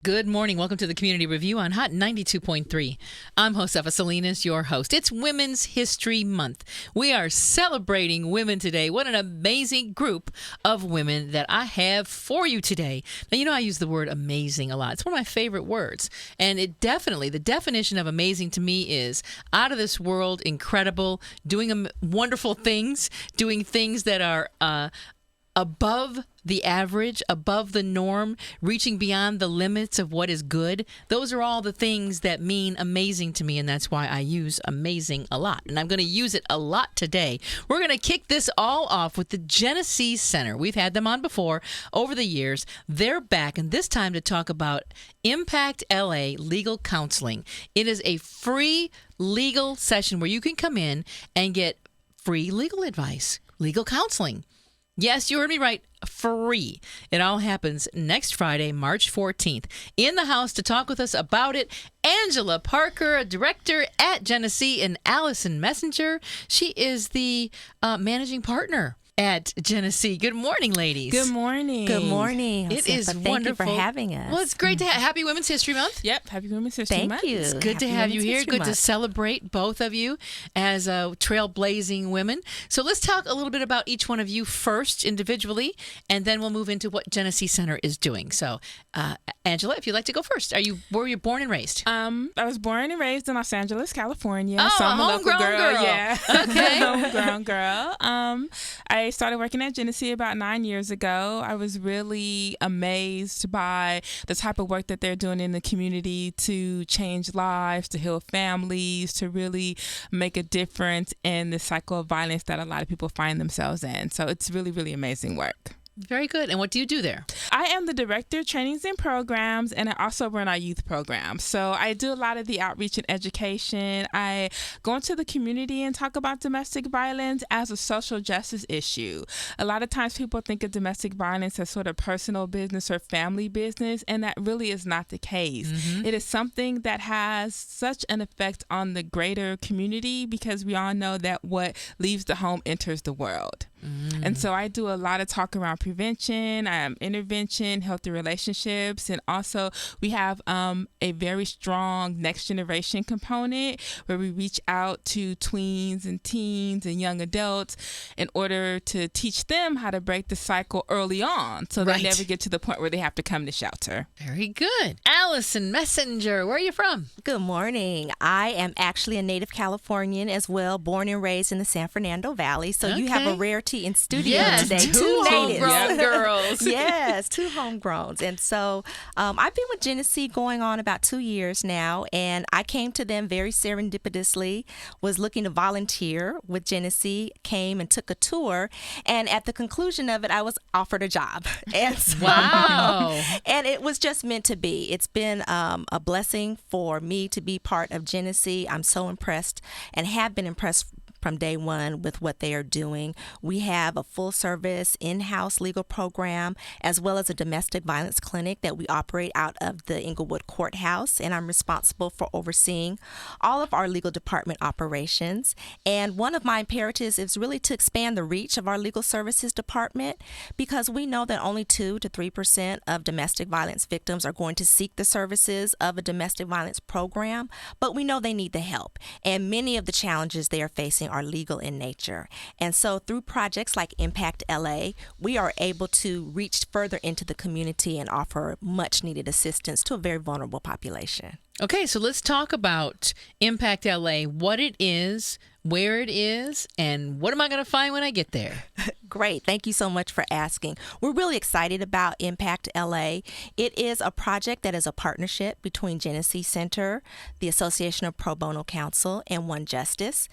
Good morning. Welcome to the Community Review on Hot 92.3. I'm Josefa Salinas, your host. It's Women's History Month. We are celebrating women today. What an amazing group of women that I have for you today. Now, you know I use the word amazing a lot. It's one of my favorite words. And it definitely, the definition of amazing to me is out of this world, incredible, doing wonderful things, doing things that are above the average, above the norm, reaching beyond the limits of what is good. Those are all the things that mean amazing to me, and that's why I use amazing a lot. And I'm going to use it a lot today. We're going to kick this all off with the Jenesse Center. We've had them on before over the years. They're back, and this time to talk about Impact LA Legal Counseling. It is a free legal session where you can come in and get free legal advice, legal counseling. Yes, you heard me right. Free. It all happens next Friday, March 14th. In the house to talk with us about it, Angela Parker, a director at Jenesse, and Allison Messenger. She is the managing partner at Jenesse. Good morning, ladies. Good morning. Good morning. It is Thank wonderful. you for having us. Well, it's great to have. Happy Women's History Month. Yep, Happy Women's History Month. Thank you. It's good to Happy have you Women's here. History Good to Month. celebrate both of you as trailblazing women. So let's talk a little bit about each one of you first individually, and then we'll move into what Jenesse Center is doing. So, Angela, if you'd like to go first. Were you born and raised? I was born and raised in Los Angeles, California. Oh, so I'm a a local homegrown girl. Yeah. Okay. Homegrown girl. I started working at Jenesse about 9 years ago. I was really amazed by the type of work that they're doing in the community to change lives, to heal families, to really make a difference in the cycle of violence that a lot of people find themselves in. So it's really, really amazing work. Very good. And what do you do there? I am the director of trainings and programs, and I also run our youth program. So I do a lot of the outreach and education. I go into the community and talk about domestic violence as a social justice issue. A lot of times people think of domestic violence as sort of personal business or family business, and that really is not the case. Mm-hmm. It is something that has such an effect on the greater community because we all know that what leaves the home enters the world. And so I do a lot of talk around prevention, intervention, healthy relationships, and also we have a very strong next generation component where we reach out to tweens and teens and young adults in order to teach them how to break the cycle early on so they never get to the point where they have to come to shelter. Very good. Allison Messenger, where are you from? Good morning. I am actually a native Californian as well, born and raised in the San Fernando Valley. So you have a rarity in studio today. Two homegrown girls. Yes, two homegrowns. And so I've been with Jenesse going on about 2 years now, and I came to them very serendipitously, was looking to volunteer with Jenesse, came and took a tour, and at the conclusion of it, I was offered a job. And so, wow. And it was just meant to be. It's been a blessing for me to be part of Jenesse. I'm so impressed and have been impressed from day one with what they are doing. We have a full service in-house legal program as well as a domestic violence clinic that we operate out of the Inglewood Courthouse, and I'm responsible for overseeing all of our legal department operations. And one of my imperatives is really to expand the reach of our legal services department because we know that only 2 to 3% of domestic violence victims are going to seek the services of a domestic violence program, but we know they need the help. And many of the challenges they are facing are legal in nature. And so through projects like Impact LA, we are able to reach further into the community and offer much needed assistance to a very vulnerable population. Okay, so let's talk about Impact LA, what it is, where it is, and what am I going to find when I get there? Great. Thank you so much for asking. We're really excited about Impact LA. It is a project that is a partnership between Jenesse Center, the Association of Pro Bono Counsel, and One Justice.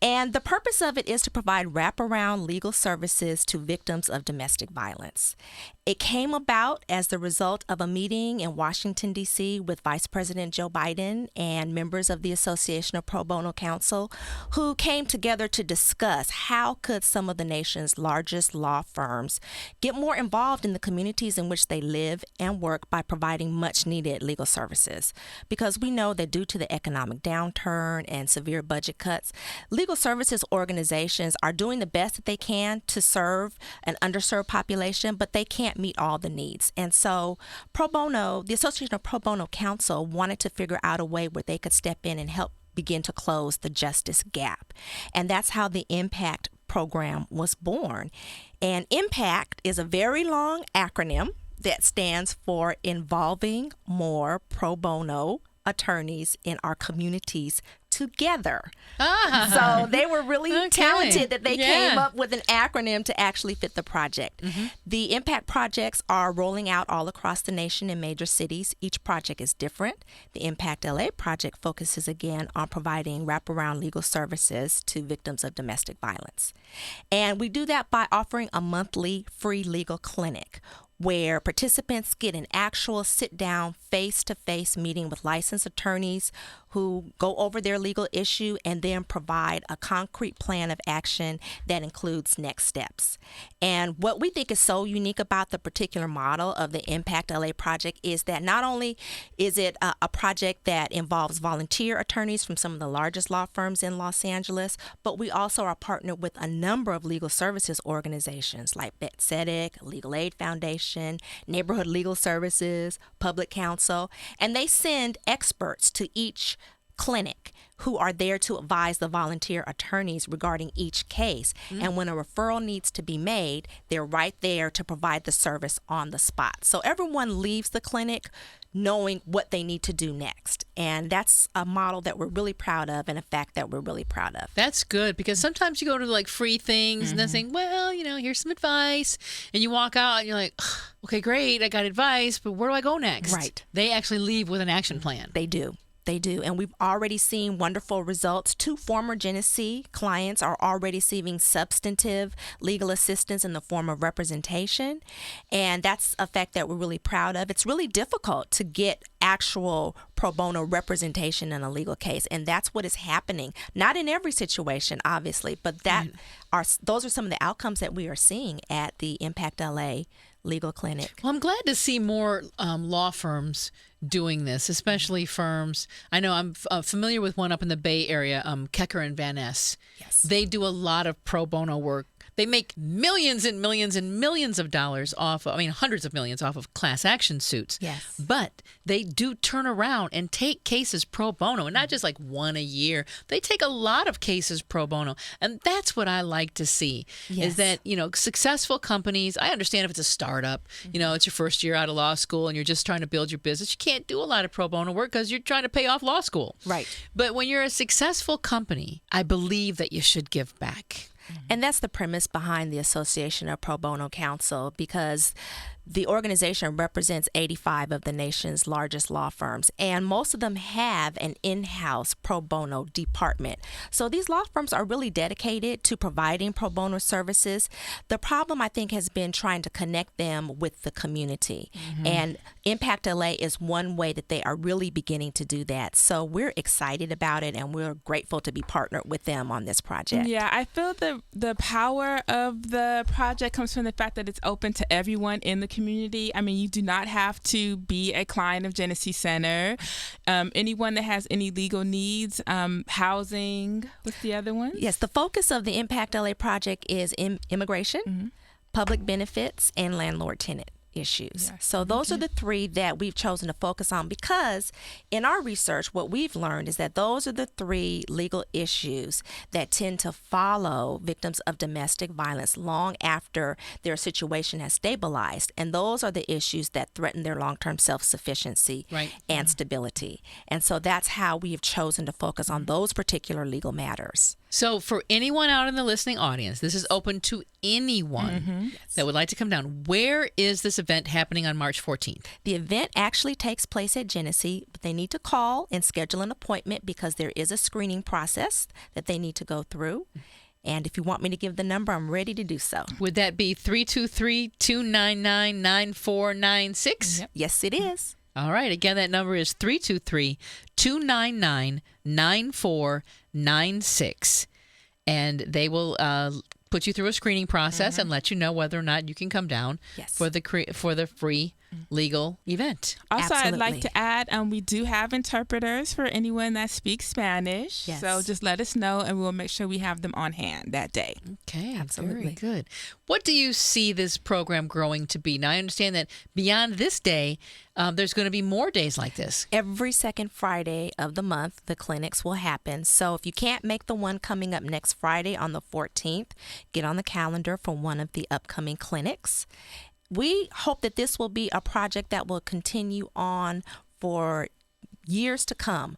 And the purpose of it is to provide wraparound legal services to victims of domestic violence. It came about as the result of a meeting in Washington, D.C. with Vice President Joe Joe Biden and members of the Association of Pro Bono Counsel, who came together to discuss how could some of the nation's largest law firms get more involved in the communities in which they live and work by providing much needed legal services. Because we know that due to the economic downturn and severe budget cuts, legal services organizations are doing the best that they can to serve an underserved population, but they can't meet all the needs. And so Pro Bono, the Association of Pro Bono Counsel, wanted to figure out a way where they could step in and help begin to close the justice gap. And that's how the IMPACT program was born. And IMPACT is a very long acronym that stands for Involving More Pro Bono Attorneys in Our Communities Together. So they were really talented that they came up with an acronym to actually fit the project. The impact projects are rolling out all across the nation in major cities. Each project is different. The Impact LA project focuses again on providing wraparound legal services to victims of domestic violence. And we do that by offering a monthly free legal clinic where participants get an actual sit-down, face-to-face meeting with licensed attorneys who go over their legal issue and then provide a concrete plan of action that includes next steps. And what we think is so unique about the particular model of the Impact LA project is that not only is it a project that involves volunteer attorneys from some of the largest law firms in Los Angeles, but we also are partnered with a number of legal services organizations like Betsedic, Legal Aid Foundation, Neighborhood Legal Services, Public Counsel, and they send experts to each clinic who are there to advise the volunteer attorneys regarding each case. And when a referral needs to be made, they're right there to provide the service on the spot. So everyone leaves the clinic knowing what they need to do next. And that's a model that we're really proud of and a fact that we're really proud of. That's good, because sometimes you go to like free things and then think, well, here's some advice. And you walk out and you're like, okay, great, I got advice, but where do I go next? Right. They actually leave with an action plan. They do. They do. And we've already seen wonderful results. 2 former Jenesse clients are already receiving substantive legal assistance in the form of representation. And that's a fact that we're really proud of. It's really difficult to get actual pro bono representation in a legal case. And that's what is happening. Not in every situation, obviously, but those are some of the outcomes that we are seeing at the Impact LA legal clinic. Well, I'm glad to see more law firms doing this, especially firms. I know I'm familiar with one up in the Bay Area, Kecker and Van Ness. Yes. They do a lot of pro bono work. They make millions and millions and millions of dollars hundreds of millions off of class action suits. Yes. But they do turn around and take cases pro bono, and not just like one a year. They take a lot of cases pro bono. And that's what I like to see, is that, successful companies, I understand if it's a startup, it's your first year out of law school and you're just trying to build your business. You can't do a lot of pro bono work because you're trying to pay off law school. Right. But when you're a successful company, I believe that you should give back. And that's the premise behind the Association of Pro Bono Counsel, because the organization represents 85 of the nation's largest law firms, and most of them have an in-house pro bono department. So these law firms are really dedicated to providing pro bono services. The problem, I think, has been trying to connect them with the community. And Impact LA is one way that they are really beginning to do that. So we're excited about it, and we're grateful to be partnered with them on this project. Yeah, I feel the power of the project comes from the fact that it's open to everyone in the community. I mean, you do not have to be a client of Jenesse Center. Anyone that has any legal needs, housing, what's the other one? Yes, the focus of the Impact LA project is immigration, public benefits, and landlord-tenant issues. Yes. So those are the 3 that we've chosen to focus on, because in our research, what we've learned is that those are the 3 legal issues that tend to follow victims of domestic violence long after their situation has stabilized. And those are the issues that threaten their long-term self-sufficiency and stability. And so that's how we have chosen to focus on those particular legal matters. So for anyone out in the listening audience, this is open to anyone that would like to come down. Where is this event happening on March 14th? The event actually takes place at Jenesse, but they need to call and schedule an appointment because there is a screening process that they need to go through. And if you want me to give the number, I'm ready to do so. Would that be 323-299-9496? Yes, it is. All right. Again, that number is 323-299-9496. And they will put you through a screening process and let you know whether or not you can come down for the free legal event. Also, Absolutely. I'd like to add, we do have interpreters for anyone that speaks Spanish. Yes. So just let us know, and we'll make sure we have them on hand that day. Okay, Absolutely. very good. What do you see this program growing to be? Now, I understand that beyond this day, there's going to be more days like this. Every second Friday of the month, the clinics will happen. So if you can't make the one coming up next Friday on the 14th, get on the calendar for one of the upcoming clinics. We hope that this will be a project that will continue on for years to come.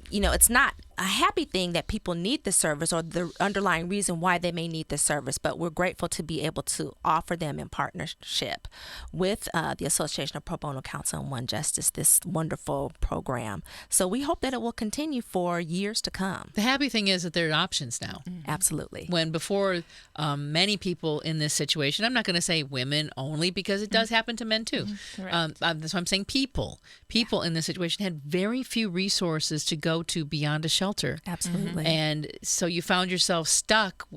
You know, it's not a happy thing that people need the service or the underlying reason why they may need the service, but we're grateful to be able to offer them in partnership with the Association of Pro Bono Counsel and One Justice, this wonderful program. So we hope that it will continue for years to come. The happy thing is that there are options now. Absolutely. When before many people in this situation, I'm not going to say women only because it does happen to men too. That's why I'm saying people in this situation had very few resources to go to beyond a shelter. Absolutely. And so you found yourself stuck,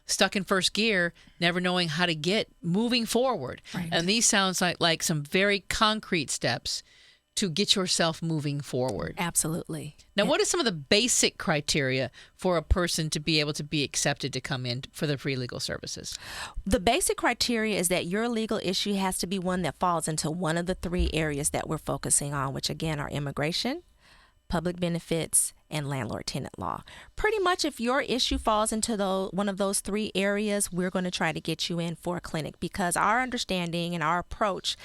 stuck in first gear, never knowing how to get moving forward. Right. And these sounds like some very concrete steps to get yourself moving forward. Absolutely. Now, what are some of the basic criteria for a person to be able to be accepted to come in for the free legal services? The basic criteria is that your legal issue has to be one that falls into one of the three areas that we're focusing on, which again are immigration, public benefits, and landlord-tenant law. Pretty much if your issue falls into one of those three areas, we're going to try to get you in for a clinic, because our understanding and our approach,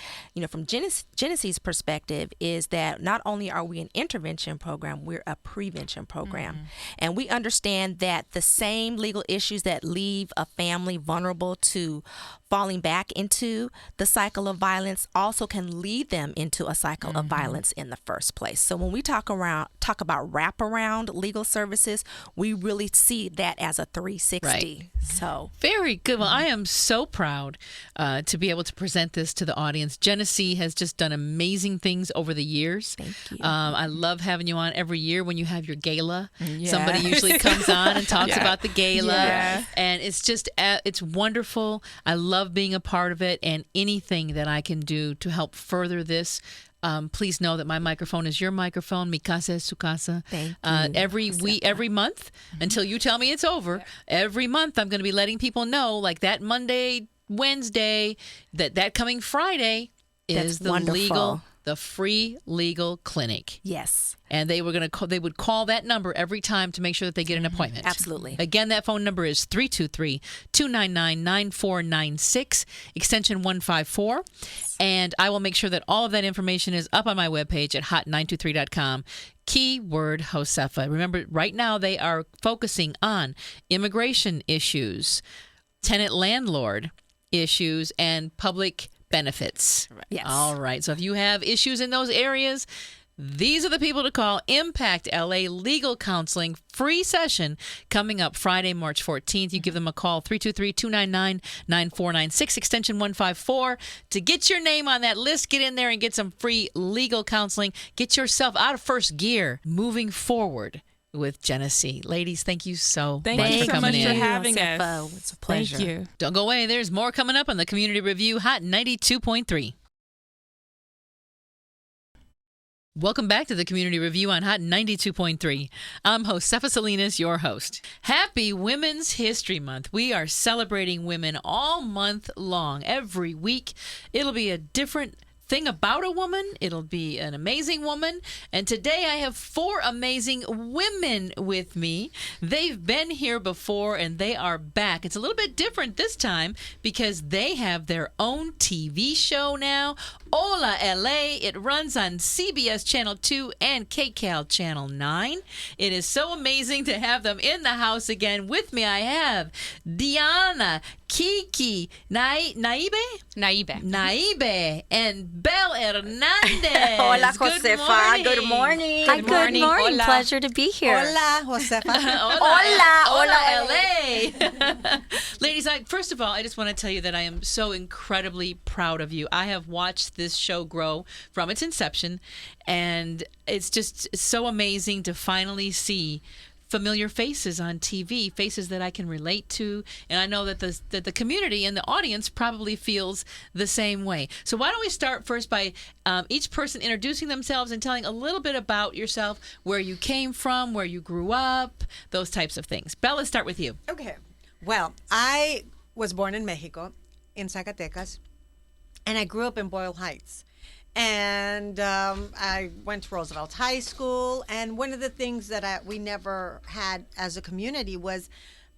from Jennesse's perspective, is that not only are we an intervention program, we're a prevention program. And we understand that the same legal issues that leave a family vulnerable to falling back into the cycle of violence also can lead them into a cycle of violence in the first place. So when we talk about wraparound legal services, we really see that as a 360. Right. So very good. Well, I am so proud to be able to present this to the audience. Jenesse has just done amazing things over the years. Thank you. I love having you on every year when you have your gala. Yes. Somebody usually comes on and talks about the gala. Yeah. And it's just, it's wonderful. I love being a part of it, and anything that I can do to help further this. Please know that my microphone is your microphone. Mi casa es su casa. Thank you. Every month, until you tell me it's over, every month I'm going to be letting people know, like that Monday, Wednesday, that coming Friday is That's wonderful. the free legal clinic. Yes. And they would call that number every time to make sure that they get an appointment. Absolutely. Again, that phone number is 323-299-9496, extension 154. And I will make sure that all of that information is up on my webpage at hot923.com. Keyword Josefa. Remember, right now they are focusing on immigration issues, tenant-landlord issues, and public benefits. Yes. All right. So if you have issues in those areas, these are the people to call. Impact LA Legal Counseling free session coming up Friday, March 14th. You give them a call, 323-299-9496, extension 154, to get your name on that list. Get in there and get some free legal counseling. Get yourself out of first gear, moving forward with Jenesse. Ladies, thank you so much for coming in. Thank you so much for having us. It's a pleasure. Thank you. Don't go away. There's more coming up on the Community Review Hot 92.3. Welcome back to the Community Review on Hot 92.3. I'm Josefa Salinas, your host. Happy Women's History Month. We are celebrating women all month long. Every week, it'll be a different thing about a woman. It'll be an amazing woman. And today I have 4 amazing women with me. They've been here before and they are back. It's a little bit different this time because they have their own TV show now. Hola LA. It runs on CBS Channel 2 and KCAL Channel 9. It is so amazing to have them in the house again. With me I have Diana Kiki, Naibe, and Belle Hernandez. Hola, Good Josefa. morning. Good morning. Hi, good morning. Hola. Pleasure to be here. Hola, Josefa. Hola, LA. Ladies, first of all, I just want to tell you that I am so incredibly proud of you. I have watched this show grow from its inception, and it's just so amazing to finally see familiar faces on TV, faces that I can relate to, and I know that the community and the audience probably feels the same way. So why don't we start first by each person introducing themselves and telling a little bit about yourself, where you came from, where you grew up, those types of things. Belle, let's start with you. Okay. Well, I was born in Mexico, in Zacatecas, and I grew up in Boyle Heights. And I went to Roosevelt High School. And one of the things that we never had as a community was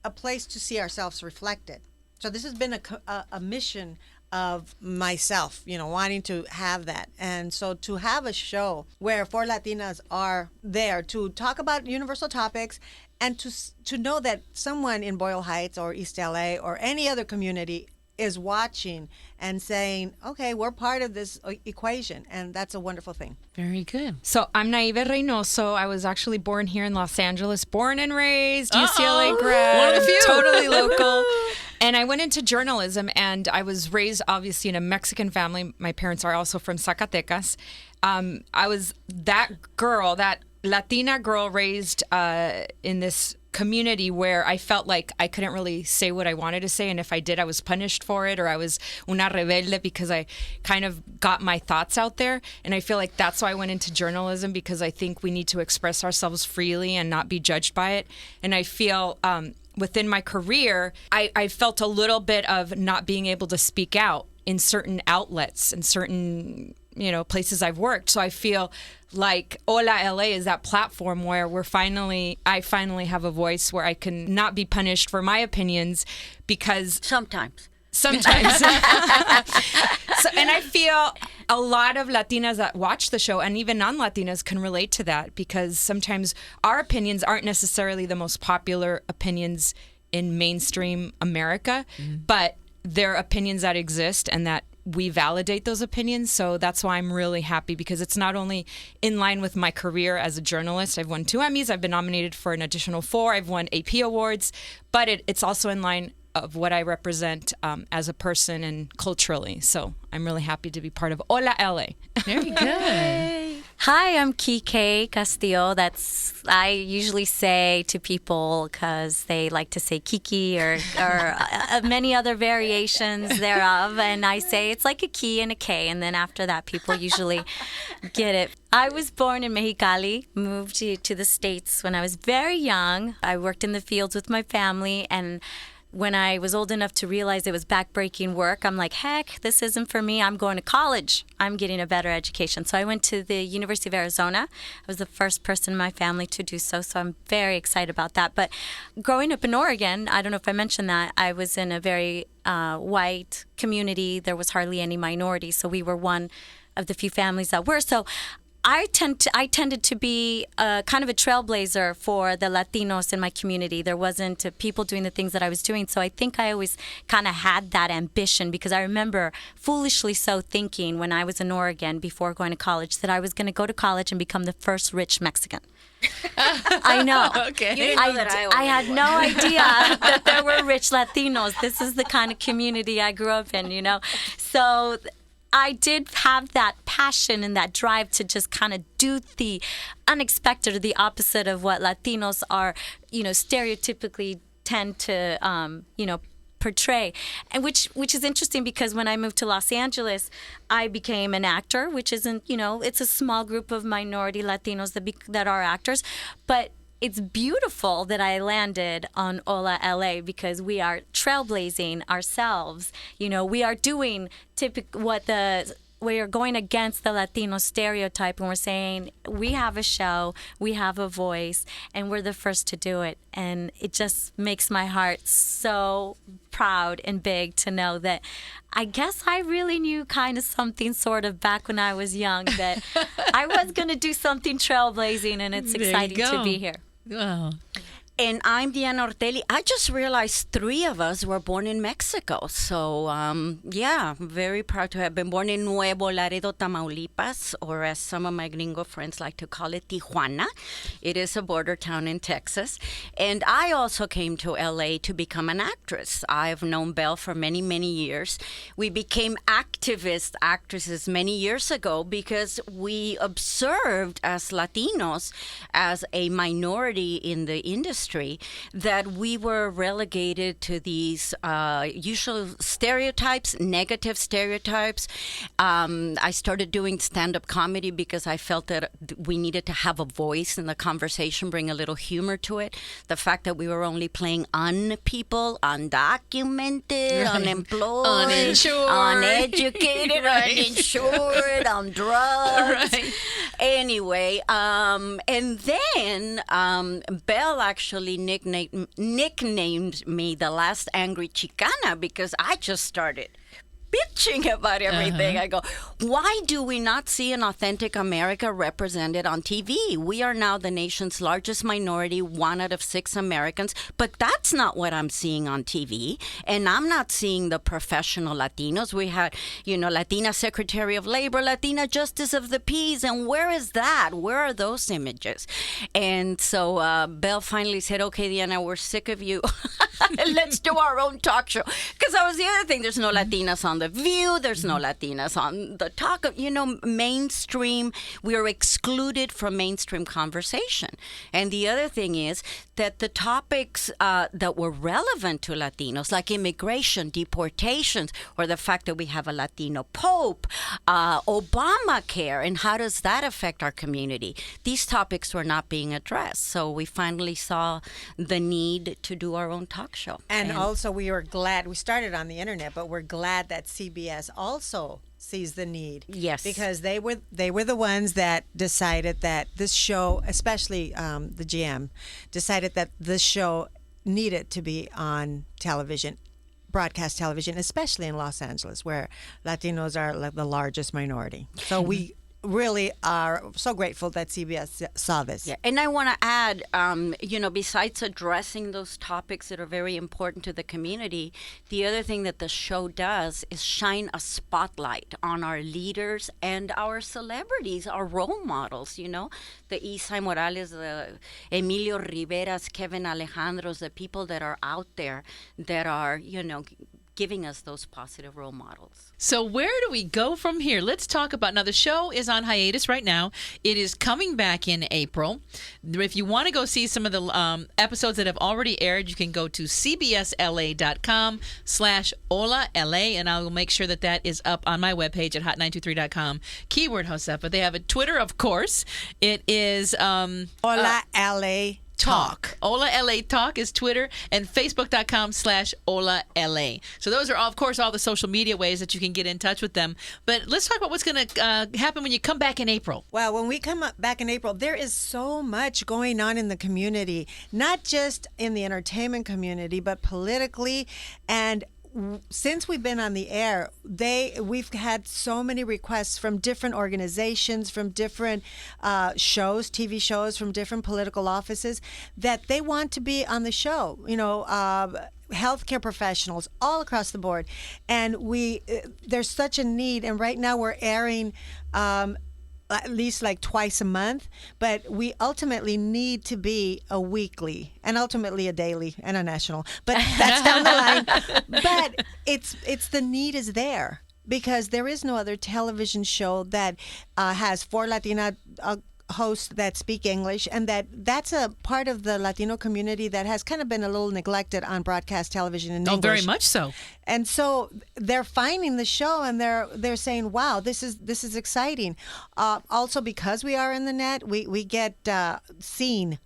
a place to see ourselves reflected. So this has been a mission of myself, wanting to have that. And so to have a show where 4 Latinas are there to talk about universal topics and to know that someone in Boyle Heights or East LA or any other community is watching and saying, okay, we're part of this equation, and that's a wonderful thing. Very good. So I'm Naive Reynoso. I was actually born here in Los Angeles, born and raised, UCLA grad, One of the few. totally local. And I went into journalism, and I was raised obviously in a Mexican family. My parents are also from Zacatecas. I was that girl, that Latina girl raised in this community where I felt like I couldn't really say what I wanted to say, and if I did, I was punished for it, or I was una rebelde because I kind of got my thoughts out there. And I feel like that's why I went into journalism, because I think we need to express ourselves freely and not be judged by it. And I feel within my career, I felt a little bit of not being able to speak out in certain outlets and certain places I've worked. So I feel like Hola LA is that platform where I finally have a voice where I can not be punished for my opinions, because Sometimes. So, and I feel a lot of Latinas that watch the show, and even non-Latinas, can relate to that, because sometimes our opinions aren't necessarily the most popular opinions in mainstream America, but they're opinions that exist and that we validate those opinions. So that's why I'm really happy, because it's not only in line with my career as a journalist. I've won 2 Emmys. I've been nominated for an additional 4. I've won AP awards, but it's also in line of what I represent as a person and culturally. So I'm really happy to be part of Hola LA. Very good. Hi, I'm Kike Castillo. I usually say to people, because they like to say Kiki or many other variations thereof. And I say it's like a key and a K. And then after that, people usually get it. I was born in Mexicali, moved to the States when I was very young. I worked in the fields with my family, and when I was old enough to realize it was backbreaking work, I'm like, heck, this isn't for me. I'm going to college. I'm getting a better education. So I went to the University of Arizona. I was the first person in my family to do so, so I'm very excited about that. But growing up in Oregon, I don't know if I mentioned that, I was in a very white community. There was hardly any minorities, so we were one of the few families that were. So I tended to be kind of a trailblazer for the Latinos in my community. There wasn't people doing the things that I was doing. So I think I always kind of had that ambition, because I remember foolishly so thinking when I was in Oregon before going to college that I was going to go to college and become the first rich Mexican. I know. Okay. You didn't know that I had no idea that there were rich Latinos. This is the kind of community I grew up in, So I did have that passion and that drive to just kind of do the unexpected, or the opposite of what Latinos are, stereotypically tend to, portray. And which is interesting, because when I moved to Los Angeles, I became an actor, which isn't, it's a small group of minority Latinos that are actors. But it's beautiful that I landed on Hola LA, because we are trailblazing ourselves. We are doing we are going against the Latino stereotype, and we're saying we have a show, we have a voice, and we're the first to do it. And it just makes my heart so proud and big to know that I guess I really knew kind of something sort of back when I was young, that I was going to do something trailblazing, and it's exciting to be here. Wow. And I'm Diana Ortelli. I just realized 3 of us were born in Mexico. So, yeah, very proud to have been born in Nuevo Laredo, Tamaulipas, or as some of my gringo friends like to call it, Tijuana. It is a border town in Texas. And I also came to LA to become an actress. I've known Belle for many, many years. We became actresses many years ago because we observed as Latinos, as a minority in the industry, that we were relegated to these usual stereotypes, negative stereotypes. I started doing stand-up comedy because I felt that we needed to have a voice in the conversation, bring a little humor to it. The fact that we were only playing people, undocumented, unemployed, Uninsured. uneducated, uninsured, on drugs. Right. Anyway, and then Belle actually nicknamed me the last angry Chicana because I just started bitching about everything. I go, why do we not see an authentic America represented on TV? We are now the nation's largest minority, 1 out of 6 Americans, but that's not what I'm seeing on TV. And I'm not seeing the professional Latinos. We had, Latina Secretary of Labor, Latina Justice of the Peace, and where is that? Where are those images? And so Belle finally said, okay, Diana, we're sick of you. Let's do our own talk show. Because that was the other thing. There's no Latinas on The View. There's no Latinas on the talk of, mainstream. We are excluded from mainstream conversation. And the other thing is that the topics that were relevant to Latinos, like immigration, deportations, or the fact that we have a Latino Pope, Obamacare, and how does that affect our community? These topics were not being addressed. So we finally saw the need to do our own talk show. And also, we were glad we started on the internet, but we're glad that CBS also sees the need. Yes, because they were the ones that decided that this show, especially the GM, decided that this show needed to be on television, broadcast television, especially in Los Angeles, where Latinos are like the largest minority. So we really are so grateful that CBS saw this. Yeah, and I want to add, besides addressing those topics that are very important to the community, the other thing that the show does is shine a spotlight on our leaders and our celebrities, our role models, the Isai Morales, the Emilio Riveras, Kevin Alejandros, the people that are out there that are, giving us those positive role models. So where do we go from here? Let's talk about, now the show is on hiatus right now. It is coming back in April. If you want to go see some of the episodes that have already aired, you can go to cbsla.com/HOLA, and I will make sure that is up on my webpage at hot923.com. Keyword Josefa. They have a Twitter, of course. It is Hola LA Talk. Hola LA Talk is Twitter, and Facebook.com/Hola LA. So those are, of course, all the social media ways that you can get in touch with them. But let's talk about what's going to happen when you come back in April. Well, when we come back in April, there is so much going on in the community, not just in the entertainment community, but politically. And since we've been on the air, we've had so many requests from different organizations, from different shows, TV shows, from different political offices, that they want to be on the show. Healthcare professionals all across the board, and there's such a need. And right now we're airing at least like twice a month, but we ultimately need to be a weekly and ultimately a daily and a national, but that's down the line. But it's the need is there, because there is no other television show that has 4 Latina hosts that speak English, and that's a part of the Latino community that has kind of been a little neglected on broadcast television in English. Oh, very much so. And so they're finding the show, and they're saying, "Wow, this is exciting." Also, because we are in the net, we get seen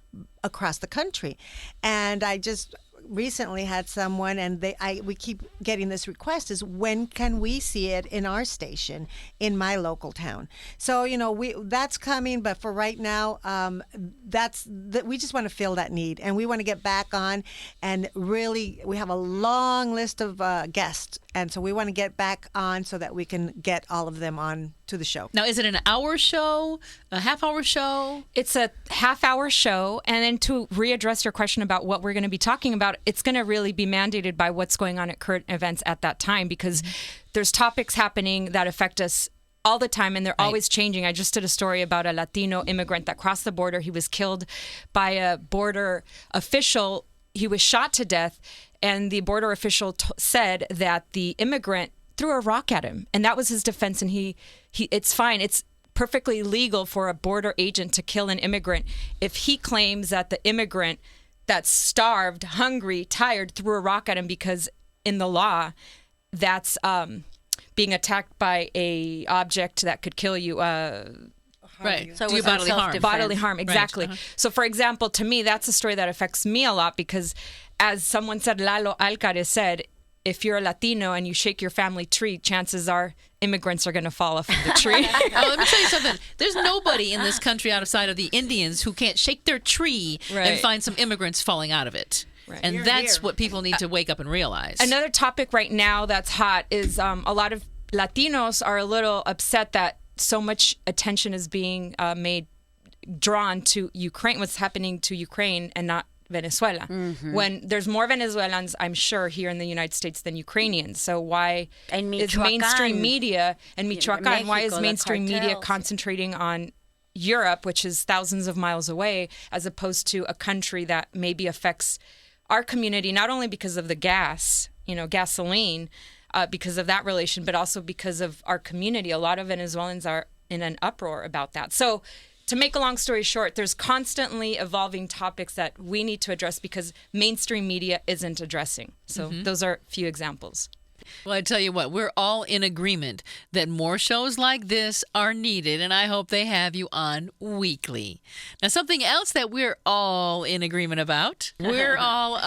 across the country, and I just recently had someone, and we keep getting this request: is when can we see it in our station in my local town? So that's coming, but for right now, we just want to fill that need, and we want to get back on, and really we have a long list of guests, and so we want to get back on so that we can get all of them on to the show. Now, is it an hour show, a half-hour show? It's a half-hour show, and then to readdress your question about what we're going to be talking about, it's going to really be mandated by what's going on at current events at that time, because there's topics happening that affect us all the time, and they're always changing. I just did a story about a Latino immigrant that crossed the border. He was killed by a border official. He was shot to death, and the border official said that the immigrant threw a rock at him, and that was his defense. And he it's fine. It's perfectly legal for a border agent to kill an immigrant if he claims that the immigrant that's starved, hungry, tired, threw a rock at him, because in the law, that's being attacked by a object that could kill you. Right. So Do it was bodily harm. self-defense. Bodily harm, exactly. Right. So, for example, to me, that's a story that affects me a lot, because as someone said, Lalo Alcaraz said, if you're a Latino and you shake your family tree, chances are immigrants are going to fall off of the tree. Let me tell you something. There's nobody in this country outside of the Indians who can't shake their tree and Right. find some immigrants falling out of it. Right. And that's what people need to wake up and realize. Another topic right now that's hot is a lot of Latinos are a little upset that so much attention is being drawn to Ukraine, what's happening to Ukraine and not Venezuela. When there's more Venezuelans, I'm sure, here in the United States than Ukrainians. So why And is Michoacán, mainstream media and Michoacán, why is Mexico, the mainstream media cartels. concentrating on Europe, which is thousands of miles away, as opposed to a country that maybe affects our community, not only because of the gas, gasoline, because of that relation, but also because of our community. A lot of Venezuelans are in an uproar about that. So to make a long story short, there's constantly evolving topics that we need to address because mainstream media isn't addressing. So those are a few examples. Well, I tell you what, we're all in agreement that more shows like this are needed, and I hope they have you on weekly. Now, something else that we're all in agreement about, we're all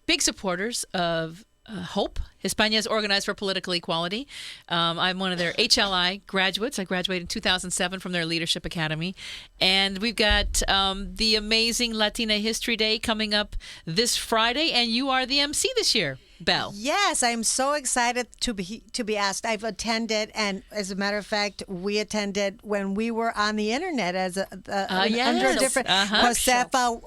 big supporters of HOPE, Hispanias Organized for Political Equality. I'm one of their HLI graduates. I graduated in 2007 from their Leadership Academy. And we've got the amazing Latina History Day coming up this Friday, and you are the MC this year, Belle. Yes, I'm so excited to be asked. I've attended, and as a matter of fact, we attended when we were on the internet as under a different. Josefa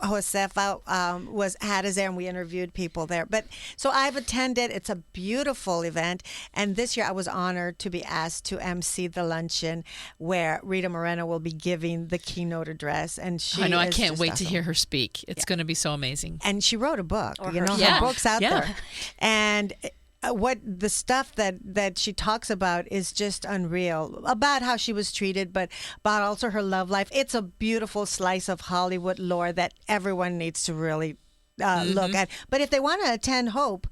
had us there, and we interviewed people there. But so I've attended. It's a beautiful event, and this year I was honored to be asked to MC the luncheon where Rita Moreno will be giving the keynote address, and she. I know. I is can't just wait to awesome. hear her speak. It's going to be so amazing. And she wrote a book. Or Her Yeah. book's out Yeah. there. And what the stuff that she talks about is just unreal, about how she was treated, but about also her love life. It's a beautiful slice of Hollywood lore that everyone needs to really look at. But if they want to attend HOPE,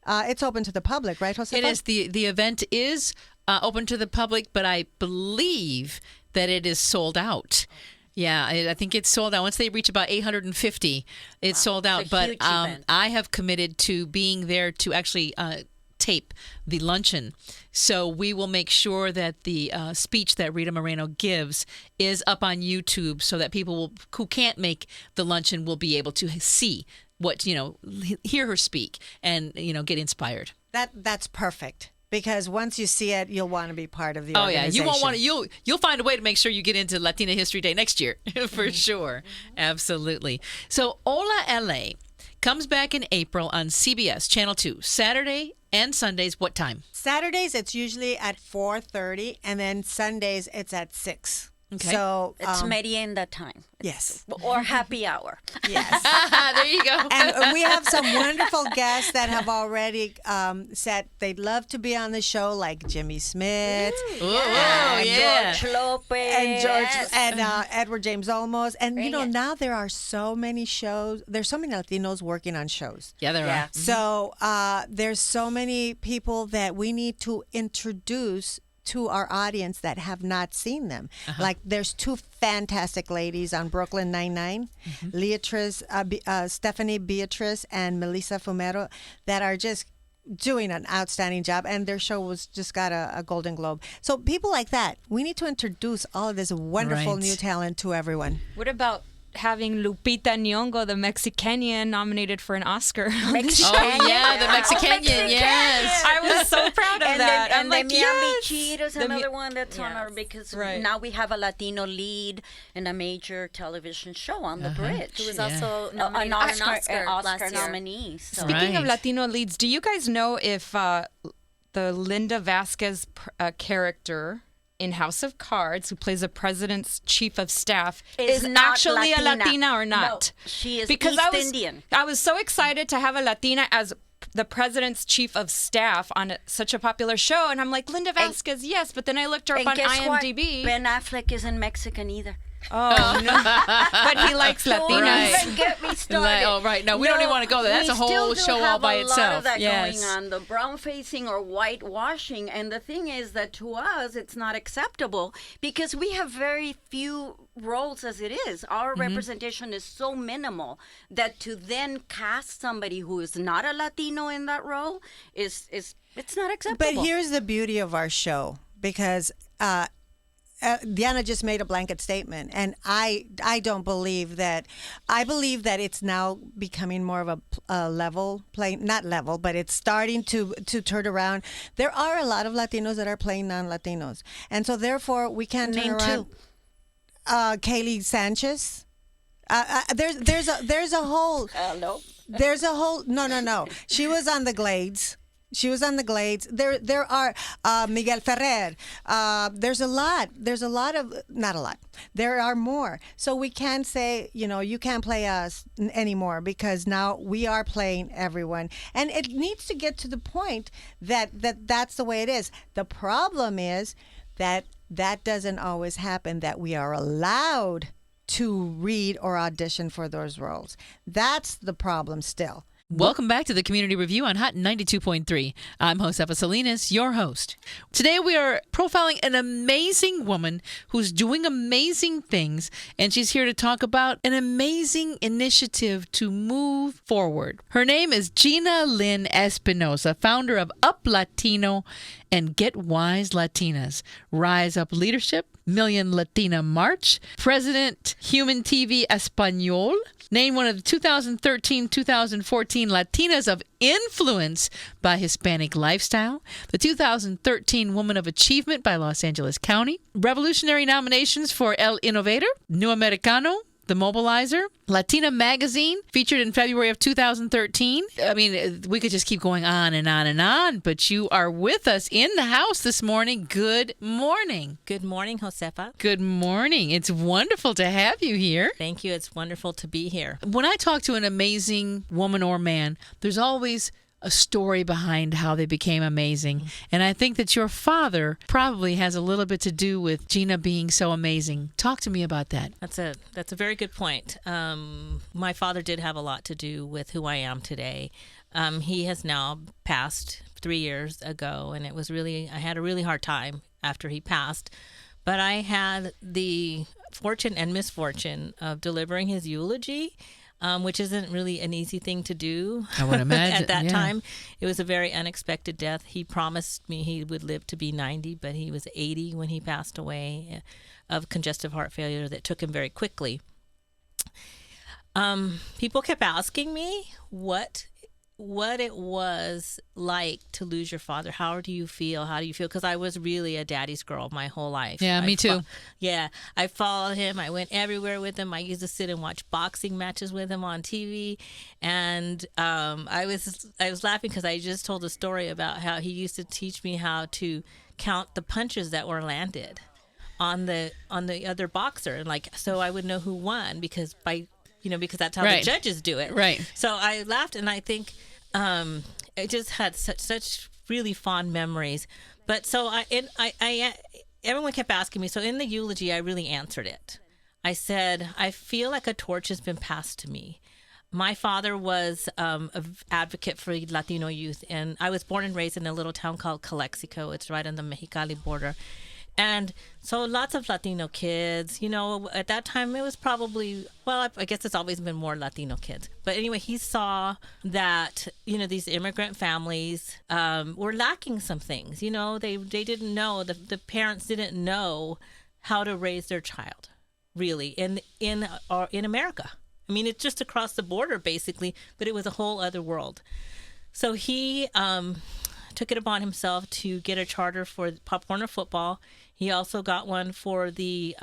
it's open to the public, right, Josefa? It is. The event is open to the public, but I believe that it is sold out. Yeah, I think it's sold out. Once they reach about 850, it's sold out. It's a But huge event. I have committed to being there to actually tape the luncheon. So we will make sure that the speech that Rita Moreno gives is up on YouTube so that people who can't make the luncheon will be able to see what, hear her speak and, get inspired. That's perfect. Because once you see it, you'll want to be part of the Oh yeah, organization. you won't want to. You'll find a way to make sure you get into Latina History Day next year for sure. Absolutely. So Hola LA comes back in April on CBS Channel 2, Saturday and Sundays. What time? Saturdays, it's usually at 4:30, and then Sundays, it's at 6. Okay. So It's merienda time. yes. Or happy hour. Yes. There you go. And we have some wonderful guests that have already said they'd love to be on the show, like Jimmy Smith Oh yeah. George Lopez. and Edward James Olmos. And, Brilliant. now there are so many shows. There's so many Latinos working on shows. Yeah, there Yeah. are. So there's so many people that we need to introduce to our audience that have not seen them. Like there's two fantastic ladies on Brooklyn Nine-Nine, Stephanie Beatrice and Melissa Fumero, that are just doing an outstanding job, and their show was just got a Golden Globe. So people like that, we need to introduce all of this wonderful new talent to everyone. What about having Lupita Nyong'o, the Mexicanian, nominated for an Oscar? Oh yeah, the Mexicanian, yes. I was so proud of that. And I'm the like, Miami yes. Cheat is another one that's on our, because Right. now we have a Latino lead in a major television show on the bridge. Who was also an nominated for an Oscar last year. nominee. So. Speaking of Right. Latino leads, do you guys know if the Linda Vasquez character in House of Cards, who plays the president's chief of staff, Is is not actually a Latina. Latina or not? No, she is because East I was, Indian. I was so excited to have a Latina as the president's chief of staff on such a popular show, and I'm like, Linda Vasquez, yes, but then I looked her up And on guess IMDb. what? Ben Affleck isn't Mexican either. Oh, no. But he likes Latinas. Right. Don't even get me started. Like, oh, right. No, we don't even want to go there. That's a whole show all by We still do have a lot itself. of that Yes. going on, the brown facing or whitewashing. And the thing is that to us, it's not acceptable because we have very few roles as it is. Our representation is so minimal that to then cast somebody who is not a Latino in that role is it's not acceptable. But here's the beauty of our show, because Diana just made a blanket statement, and I don't believe that. I believe that it's now becoming more of a level play, not level, but it's starting to turn around. There are a lot of Latinos that are playing non-Latinos, and so therefore we can't turn Name around. two. Kaylee Sanchez. There's a whole. Hello. There's a whole no. She was on the Glades. There are Miguel Ferrer. There's a lot of, not a lot. There are more. So we can't say, you can't play us anymore, because now we are playing everyone. And it needs to get to the point that's the way it is. The problem is that doesn't always happen, that we are allowed to read or audition for those roles. That's the problem still. Welcome back to the Community Review on Hot 92.3. I'm Josefa Salinas, your host. Today we are profiling an amazing woman who's doing amazing things, and she's here to talk about an amazing initiative to move forward. Her name is Gina Espinosa, founder of UPLatino and Get Wise Latinas, Rise Up Leadership, Million Latina March, President Human TV Español, named one of the 2013-2014 Latinas of Influence by Hispanic Lifestyle, the 2013 Woman of Achievement by Los Angeles County, revolutionary nominations for El Innovator, New Americano, The Mobilizer, Latina Magazine, featured in February of 2013. I mean, we could just keep going on and on and on, but you are with us in the house this morning. Good morning. Good morning, Josefa. Good morning. It's wonderful to have you here. Thank you. It's wonderful to be here. When I talk to an amazing woman or man, there's always a story behind how they became amazing. And I think that your father probably has a little bit to do with Gina being so amazing. Talk to me about that. That's a very good point. My father did have a lot to do with who I am today. He has now passed 3 years ago, and I had a really hard time after he passed. But I had the fortune and misfortune of delivering his eulogy, which isn't really an easy thing to do. I would imagine. At that yeah. time, it was a very unexpected death. He promised me he would live to be 90, but he was 80 when he passed away of congestive heart failure that took him very quickly. People kept asking me what it was like to lose your father. How do you feel? Because I was really a daddy's girl my whole life. Yeah, me too. I followed him. I went everywhere with him. I used to sit and watch boxing matches with him on TV. And I was laughing because I just told a story about how he used to teach me how to count the punches that were landed on the other boxer, and so I would know who won because that's how the judges do it. Right. So I laughed, and I think I just had such really fond memories. But so everyone kept asking me. So in the eulogy, I really answered it. I said, I feel like a torch has been passed to me. my father was an advocate for Latino youth, and I was born and raised in a little town called Calexico. It's right on the Mexicali border. And so lots of Latino kids, at that time it was probably, well, I guess it's always been more Latino kids. But anyway, he saw that, these immigrant families were lacking some things. They didn't know, the parents didn't know how to raise their child, really, in America. I mean, it's just across the border, basically, but it was a whole other world. So he took it upon himself to get a charter for Pop Warner football. He also got one for the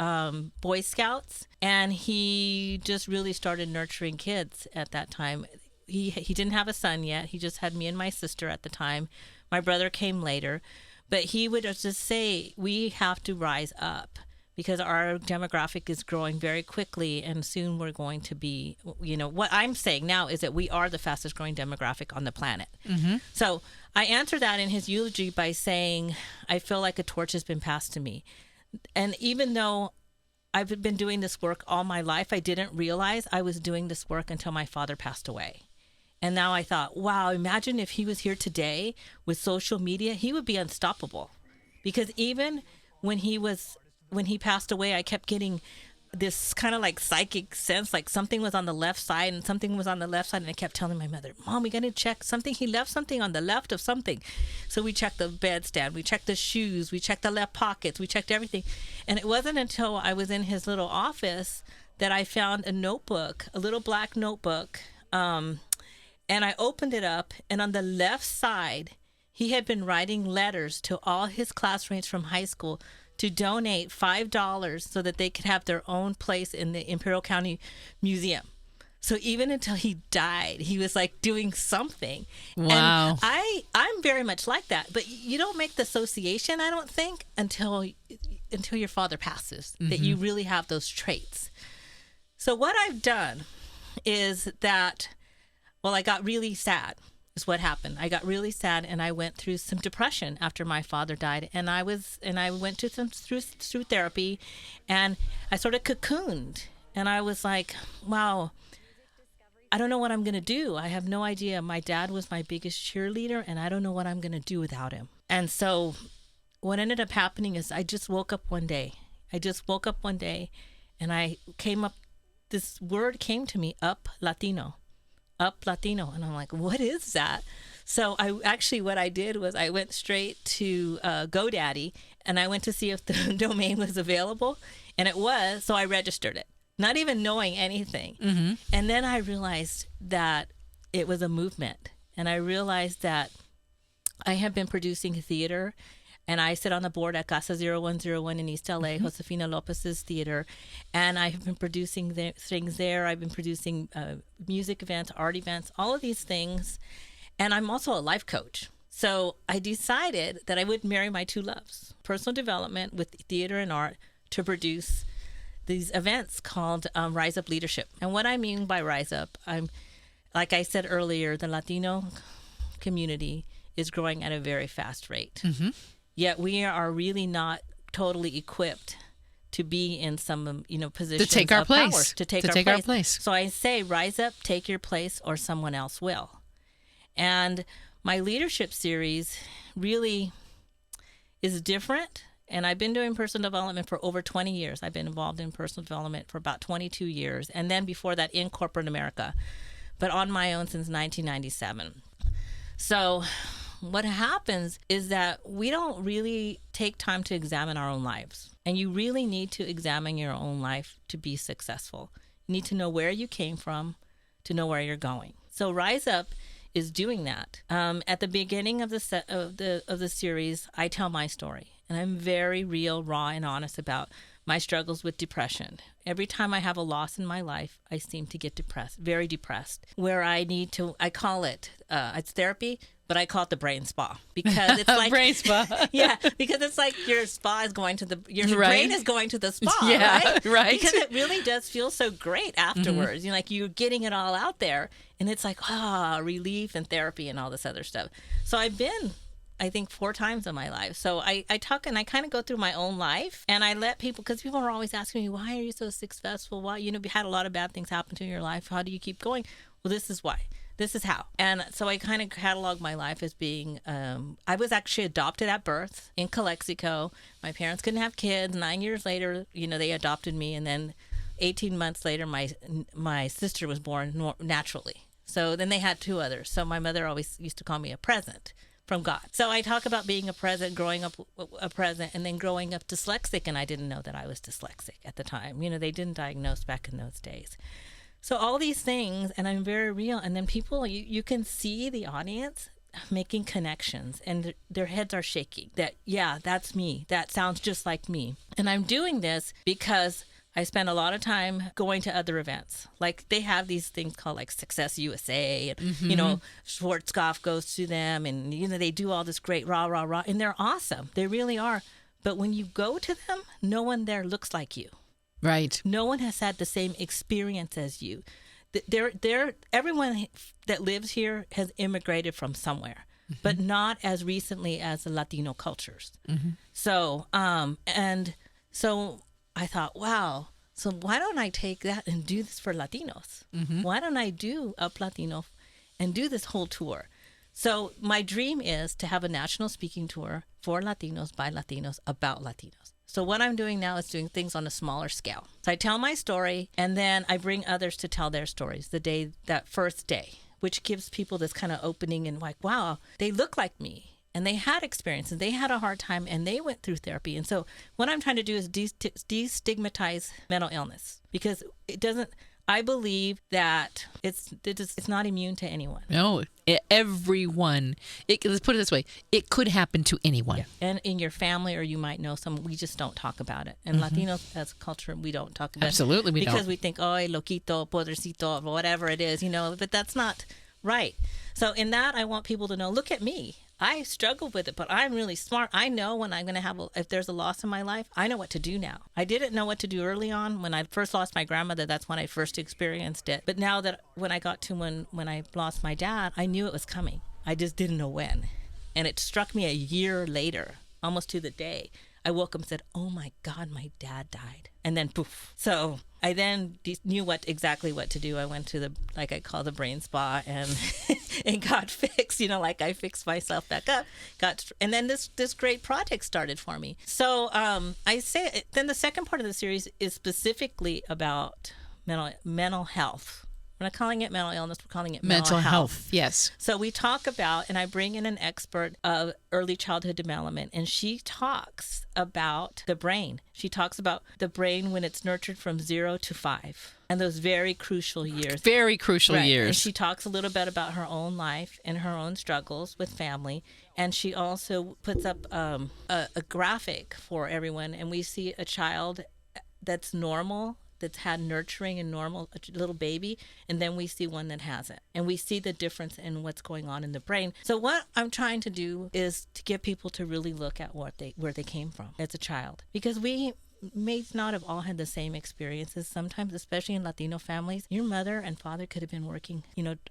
Boy Scouts, and he just really started nurturing kids at that time. He didn't have a son yet. He just had me and my sister at the time. My brother came later, but he would just say, we have to rise up because our demographic is growing very quickly, and soon we're going to be, what I'm saying now is that we are the fastest growing demographic on the planet. Mm-hmm. So I answer that in his eulogy by saying, I feel like a torch has been passed to me. And even though I've been doing this work all my life, I didn't realize I was doing this work until my father passed away. And now I thought, wow, imagine if he was here today with social media, he would be unstoppable. Because even when he passed away, I kept getting this kind of like psychic sense, like something was on the left side and something was on the left side. And I kept telling my mother, Mom, we got to check something. He left something on the left of something. So we checked the bedstand, we checked the shoes, we checked the left pockets, we checked everything. And it wasn't until I was in his little office that I found a notebook, a little black notebook. And I opened it up, and on the left side, he had been writing letters to all his classmates from high school to donate $5 so that they could have their own place in the Imperial County Museum. So even until he died, he was like doing something. Wow. And I'm very much like that. But you don't make the association, I don't think, until your father passes, that you really have those traits. So what I've done is that, well, I got really sad. Is what happened. I got really sad, and I went through some depression after my father died, and I went to through therapy, and I sort of cocooned, and I was like, wow, I don't know what I'm gonna do. I have no idea. My dad was my biggest cheerleader, and I don't know what I'm gonna do without him. And so what ended up happening is I just woke up one day, and this word came to me, up Latino. And I'm like, what is that? So what I did was I went straight to GoDaddy, and I went to see if the domain was available, and it was. So I registered it, not even knowing anything. Mm-hmm. And then I realized that it was a movement, and I realized that I have been producing theater, and I sit on the board at Casa 0101 in East LA, Josefina Lopez's theater. And I have been producing things there. I've been producing music events, art events, all of these things. And I'm also a life coach. So I decided that I would marry my two loves, personal development with theater and art, to produce these events called Rise Up Leadership. And what I mean by Rise Up, like I said earlier, the Latino community is growing at a very fast rate. Mm-hmm. Yet we are really not totally equipped to be in some, positions to take our of place. Power, to take our place. So I say, rise up, take your place, or someone else will. And my leadership series really is different. And I've been doing personal development for over 20 years. I've been involved in personal development for about 22 years. And then before that in corporate America, but on my own since 1997. So what happens is that we don't really take time to examine our own lives. And you really need to examine your own life to be successful. You need to know where you came from to know where you're going. So Rise Up is doing that. At the beginning of the series, I tell my story. And I'm very real, raw, and honest about my struggles with depression. Every time I have a loss in my life, I seem to get depressed, very depressed, where I call it, it's therapy, but I call it the brain spa, because it's like brain spa. Yeah, because it's like your spa is going to your right. brain is going to the spa, yeah, right? Because it really does feel so great afterwards. Mm-hmm. You're getting it all out there, and it's like relief and therapy and all this other stuff. So I've been, I think, 4 times in my life. So I talk and I kind of go through my own life, and I let people, because people are always asking me, why are you so successful? Why, you had a lot of bad things happen to you in your life. How do you keep going? Well, this is why. This is how. And so I kind of catalog my life as being, I was actually adopted at birth in Calexico. My parents couldn't have kids. 9 years later, they adopted me. And then 18 months later, my sister was born naturally. So then they had 2 others. So my mother always used to call me a present from God. So I talk about being a present, growing up a present, and then growing up dyslexic. And I didn't know that I was dyslexic at the time. They didn't diagnose back in those days. So all these things, and I'm very real. And then people, you can see the audience making connections, and their heads are shaking. That, yeah, that's me. That sounds just like me. And I'm doing this because I spend a lot of time going to other events. Like they have these things called like Success USA, and Schwarzkopf goes to them, and they do all this great rah, rah, rah, and they're awesome. They really are. But when you go to them, no one there looks like you. Right. No one has had the same experience as you. Everyone that lives here has immigrated from somewhere, but not as recently as the Latino cultures. So, and so I thought, wow, so why don't I take that and do this for Latinos? Why don't I do Up Latino and do this whole tour? So my dream is to have a national speaking tour for Latinos, by Latinos, about Latinos. So what I'm doing now is doing things on a smaller scale. So I tell my story, and then I bring others to tell their stories that first day, which gives people this kind of opening and like, wow, they look like me. And they had experiences. They had a hard time, and they went through therapy. And so what I'm trying to do is destigmatize mental illness, because it doesn't. I believe that it's not immune to anyone. No, everyone. Let's put it this way: it could happen to anyone. Yeah. And in your family, or you might know someone. We just don't talk about it. And Latinos as a culture, we don't talk about Absolutely, it. we don't. Because we think, oh, loquito, podrecito, whatever it is, but that's not right. So in that, I want people to know, look at me. I struggled with it, but I'm really smart. I know when I'm going to if there's a loss in my life, I know what to do now. I didn't know what to do early on. When I first lost my grandmother, that's when I first experienced it. But now that when I got to when I lost my dad, I knew it was coming. I just didn't know when. And it struck me a year later, almost to the day. I woke up and said, oh my God, my dad died. And then poof. So I then knew exactly what to do. I went to I call the brain spa, and and got fixed, I fixed myself back up. And then this great project started for me. So I say, then the second part of the series is specifically about mental health. We're not calling it mental illness, we're calling it mental health. Yes. So we talk about, and I bring in an expert of early childhood development, and she talks about the brain. She talks about the brain when it's nurtured from 0 to 5, and those very crucial years. Very crucial years. And she talks a little bit about her own life and her own struggles with family. And she also puts up a graphic for everyone, and we see a child that's normal, that's had nurturing and normal, a little baby, and then we see one that hasn't. And we see the difference in what's going on in the brain. So what I'm trying to do is to get people to really look at where they came from as a child. Because we may not have all had the same experiences. Sometimes, especially in Latino families, your mother and father could have been working,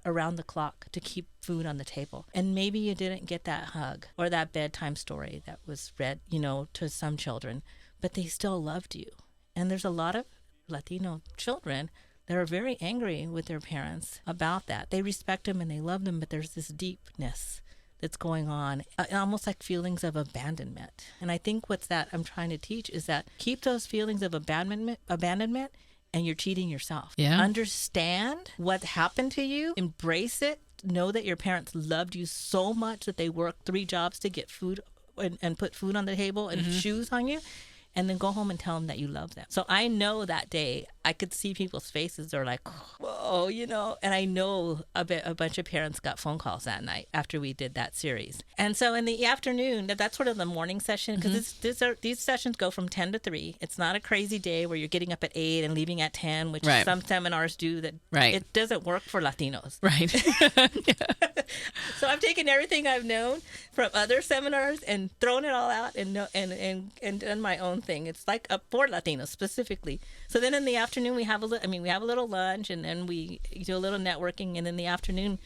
around the clock to keep food on the table. And maybe you didn't get that hug or that bedtime story that was read, to some children, but they still loved you. And there's a lot of Latino children that are very angry with their parents about that. They respect them and they love them, but there's this deepness that's going on, almost like feelings of abandonment. And I think I'm trying to teach is that keep those feelings of abandonment, and you're cheating yourself. Yeah. Understand what happened to you, embrace it, know that your parents loved you so much that they worked 3 jobs to get food and put food on the table and shoes on you. And then go home and tell them that you love them. So I know that day, I could see people's faces. They're like, whoa, and I know a bunch of parents got phone calls that night after we did that series. And so in the afternoon, that's sort of the morning session, because these sessions go from 10 to 3. It's not a crazy day where you're getting up at 8 and leaving at 10, which some seminars do. That It doesn't work for Latinos. Right. So I've taken everything I've known from other seminars and thrown it all out and done my own thing. It's like for Latinos specifically. So then in the afternoon we have a little lunch, and then we do a little networking, and in the afternoon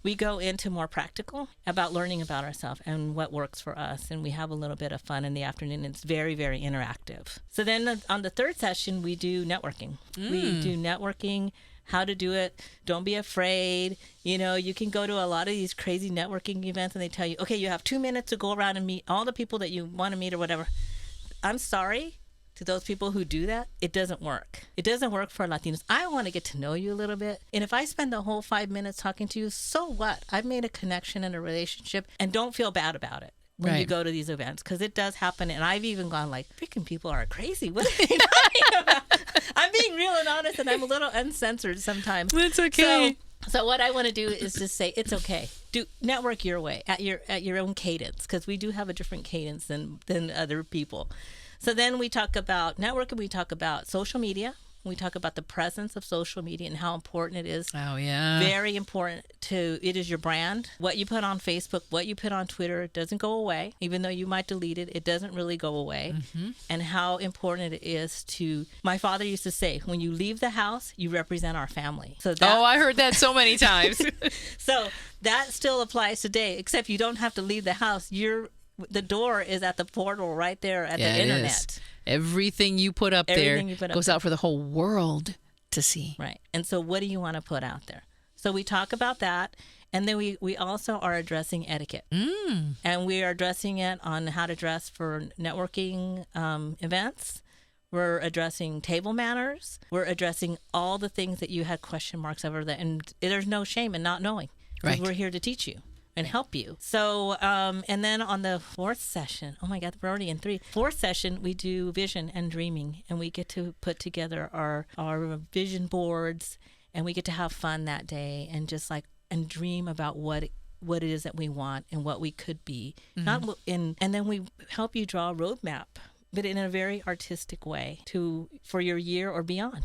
we go into more practical about learning about ourselves and what works for us, and we have a little bit of fun in the afternoon. It's very, very interactive. So then on the third session we do networking. We do networking, how to do it. Don't be afraid. You know, you can go to a lot of these crazy networking events and they tell you, okay, you have 2 minutes to go around and meet all the people that you want to meet or whatever. I'm sorry to those people who do that. It doesn't work. It doesn't work for Latinos. I want to get to know you a little bit. And if I spend the whole 5 minutes talking to you, so what? I've made a connection and a relationship, and don't feel bad about it when you go to these events, because it does happen. And I've even gone like, freaking people are crazy. What are they talking about? I'm being real and honest, and I'm a little uncensored sometimes. That's okay. So what I want to do is just say it's okay. Do network your way at your own cadence, because we do have a different cadence than other people. So then we talk about networking. We talk about social media. We talk about the presence of social media and how important it is. Oh, yeah. Very important it is your brand. What you put on Facebook, what you put on Twitter, it doesn't go away. Even though you might delete it, it doesn't really go away. Mm-hmm. And how important it is my father used to say, when you leave the house, you represent our family. So I heard that so many times. So that still applies today, except you don't have to leave the house. The door is at the portal right there at the internet. Is. Everything you put up there goes out for the whole world to see. Right. And so what do you want to put out there? So we talk about that. And then we also are addressing etiquette. And we are addressing it on how to dress for networking events. We're addressing table manners. We're addressing all the things that you had question marks over that. And there's no shame in not knowing. Because we're here to teach you and help you. So, and then on the fourth session, oh my God, we're already in 3. Fourth session, we do vision and dreaming, and we get to put together our vision boards, and we get to have fun that day and just and dream about what it is that we want and what we could be. And then we help you draw a roadmap, but in a very artistic way for your year or beyond.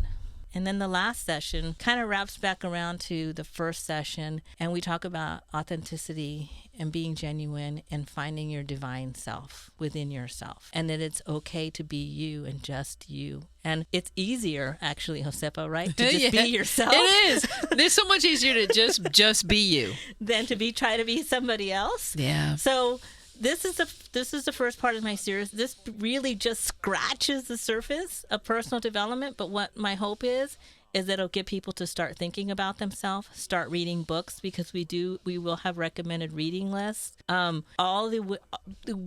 And then the last session kind of wraps back around to the first session, and we talk about authenticity and being genuine and finding your divine self within yourself, and that it's okay to be you and just you. And it's easier, actually, Josepa, right? To just be yourself. It is. It's so much easier to just be you than to try to be somebody else. Yeah. So this is the first part of my series. This really just scratches the surface of personal development. But what my hope is that it'll get people to start thinking about themselves, start reading books, because we will have recommended reading lists. The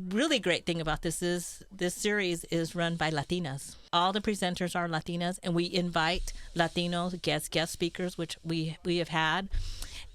really great thing about this series is run by Latinas. All the presenters are Latinas, and we invite Latino guest speakers, which we have had.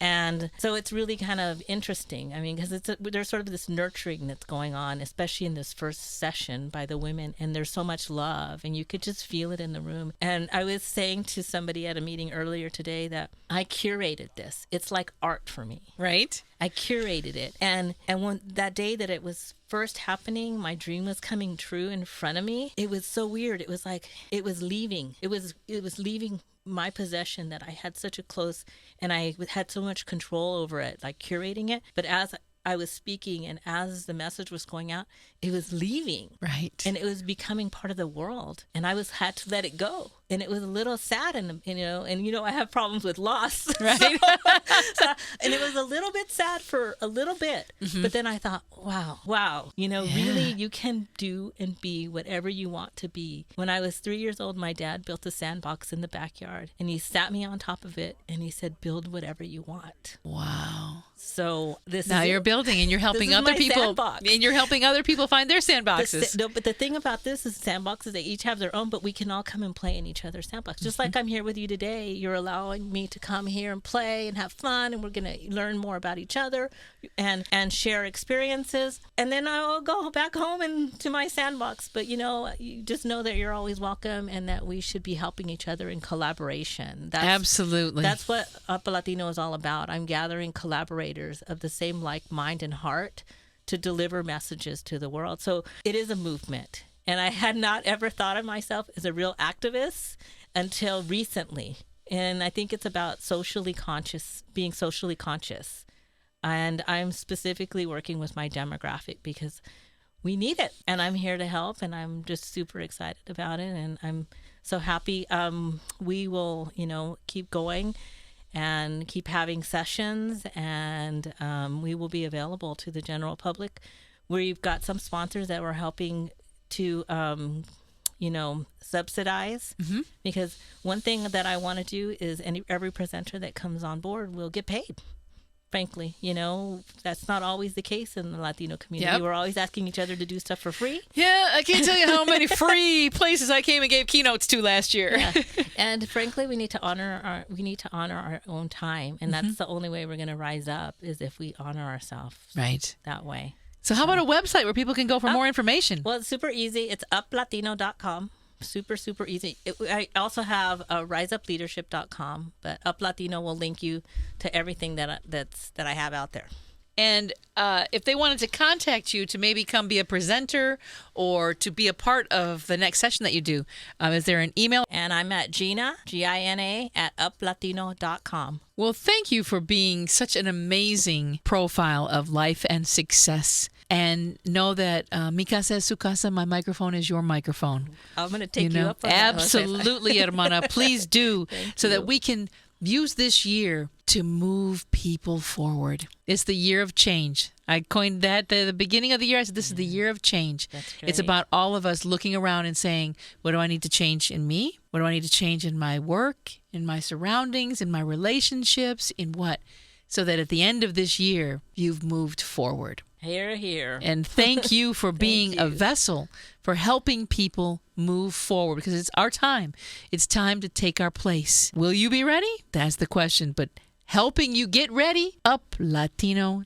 And so it's really kind of interesting. I mean, because there's sort of this nurturing that's going on, especially in this first session by the women. And there's so much love, and you could just feel it in the room. And I was saying to somebody at a meeting earlier today that I curated this. It's like art for me. Right. I curated it. And when that day that it was first happening, my dream was coming true in front of me. It was so weird. It was like it was leaving. It was leaving my possession that I had such a close, and I had so much control over it, like curating it. But as I was speaking and as the message was going out, it was leaving. Right. And it was becoming part of the world, and I had to let it go. And it was a little sad, and I have problems with loss. Right. And it was a little bit sad for a little bit. Mm-hmm. But then I thought, wow, really you can do and be whatever you want to be. When I was 3 years old, my dad built a sandbox in the backyard, and he sat me on top of it, and he said, build whatever you want. Wow. So now you're building, and you're helping other people, sandbox. And you're helping other people find their sandboxes. But the thing about this is sandboxes, they each have their own, but we can all come and play in each other's sandbox. Just like I'm here with you today, you're allowing me to come here and play and have fun, and we're going to learn more about each other and share experiences. And then I'll go back home and to my sandbox. But you just know that you're always welcome, and that we should be helping each other in collaboration. Absolutely. That's what UPLatino is all about. I'm gathering collaborators of the same like mind and heart to deliver messages to the world. So it is a movement. And I had not ever thought of myself as a real activist until recently. And I think it's about being socially conscious. And I'm specifically working with my demographic because we need it. And I'm here to help, and I'm just super excited about it. And I'm so happy. We will, keep going and keep having sessions, and we will be available to the general public. We've got some sponsors that we're helping to subsidize. Because one thing that I want to do is every presenter that comes on board will get paid. Frankly, that's not always the case in the Latino community. Yep. We're always asking each other to do stuff for free. Yeah, I can't tell you how many free places I came and gave keynotes to last year. Yeah. And frankly, we need to honor our own time, and that's the only way we're going to rise up is if we honor ourselves. Right. That way. So how about a website where people can go for more information? Well, it's super easy. It's UPLatino.com. Super, super easy. I also have riseupleadership.com, but UpLatino will link you to everything that I have out there. And if they wanted to contact you to maybe come be a presenter or to be a part of the next session that you do, is there an email? And I'm at Gina, Gina, at UpLatino.com. Well, thank you for being such an amazing profile of life and success. And know that mi casa es su casa, my microphone is your microphone. I'm going to take you up on that. Absolutely, hermana. Please do, so that we can use this year to move people forward. It's the year of change. I coined that at the beginning of the year. I said, this is the year of change. That's great. It's about all of us looking around and saying, what do I need to change in me? What do I need to change in my work, in my surroundings, in my relationships, in what? So that at the end of this year, you've moved forward. Hear, hear. And thank you for being a vessel for helping people move forward, because it's our time. It's time to take our place. Will you be ready? That's the question. But helping you get ready, UPLatino.com.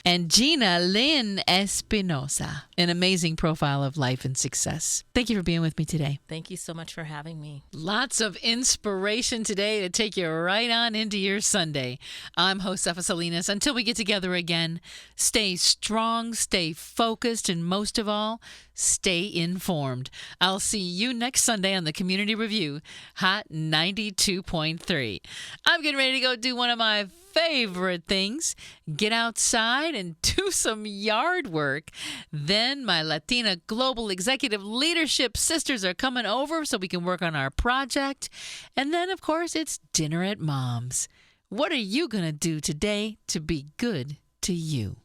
And Gina Lynn Espinosa, an amazing profile of life and success. Thank you for being with me today. Thank you so much for having me. Lots of inspiration today to take you right on into your Sunday. I'm host Salinas. Until we get together again, stay strong, stay focused, and most of all, stay informed. I'll see you next Sunday on the Community Review, Hot 92.3. I'm getting ready to go do one of my favorite things, get outside and do some yard work. Then my Latina Global Executive Leadership sisters are coming over so we can work on our project. And then, of course, it's dinner at Mom's. What are you going to do today to be good to you?